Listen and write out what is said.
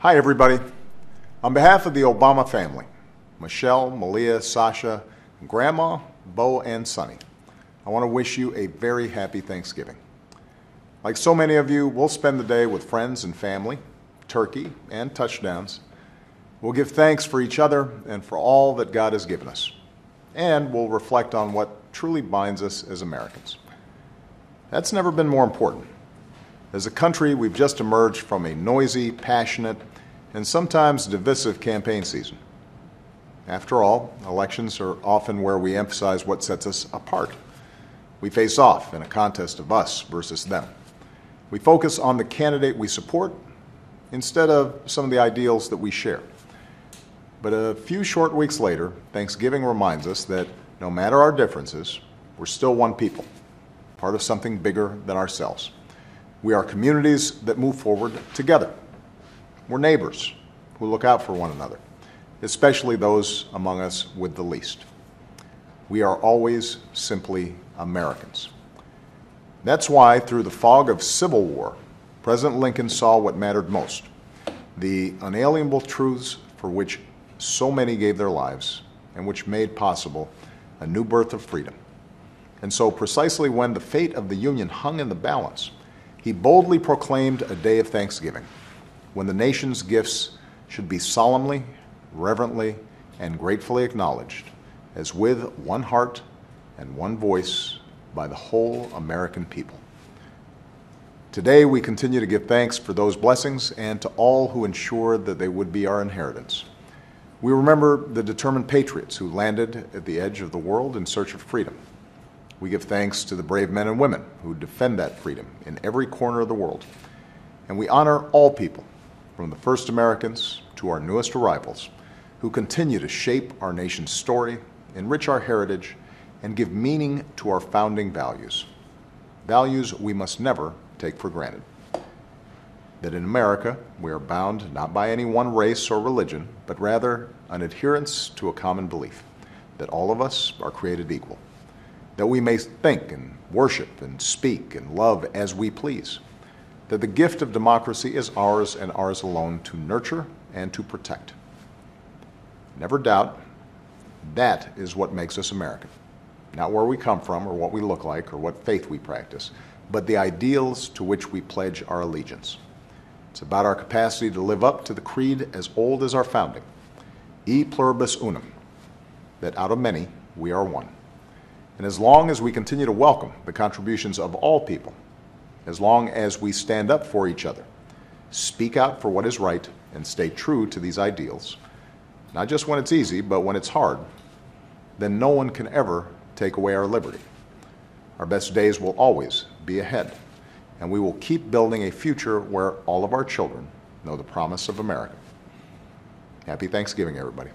Hi, everybody. On behalf of the Obama family, Michelle, Malia, Sasha, Grandma, Bo, and Sonny, I want to wish you a very happy Thanksgiving. Like so many of you, we'll spend the day with friends and family, turkey, and touchdowns. We'll give thanks for each other and for all that God has given us. And we'll reflect on what truly binds us as Americans. That's never been more important. As a country, we've just emerged from a noisy, passionate, and sometimes divisive campaign season. After all, elections are often where we emphasize what sets us apart. We face off in a contest of us versus them. We focus on the candidate we support instead of some of the ideals that we share. But a few short weeks later, Thanksgiving reminds us that no matter our differences, we're still one people, part of something bigger than ourselves. We are communities that move forward together. We're neighbors who look out for one another, especially those among us with the least. We are always simply Americans. That's why, through the fog of civil war, President Lincoln saw what mattered most, the unalienable truths for which so many gave their lives and which made possible a new birth of freedom. And so, precisely when the fate of the Union hung in the balance, he boldly proclaimed a day of thanksgiving, when the nation's gifts should be solemnly, reverently, and gratefully acknowledged as with one heart and one voice by the whole American people. Today, we continue to give thanks for those blessings and to all who ensured that they would be our inheritance. We remember the determined patriots who landed at the edge of the world in search of freedom. We give thanks to the brave men and women who defend that freedom in every corner of the world. And we honor all people, from the first Americans to our newest arrivals, who continue to shape our nation's story, enrich our heritage, and give meaning to our founding values. Values we must never take for granted. That in America, we are bound not by any one race or religion, but rather an adherence to a common belief, that all of us are created equal. That we may think and worship and speak and love as we please. That the gift of democracy is ours and ours alone to nurture and to protect. Never doubt, that is what makes us American. Not where we come from or what we look like or what faith we practice, but the ideals to which we pledge our allegiance. It's about our capacity to live up to the creed as old as our founding, E pluribus unum, that out of many we are one. And as long as we continue to welcome the contributions of all people, as long as we stand up for each other, speak out for what is right, and stay true to these ideals, not just when it's easy, but when it's hard, then no one can ever take away our liberty. Our best days will always be ahead, and we will keep building a future where all of our children know the promise of America. Happy Thanksgiving, everybody.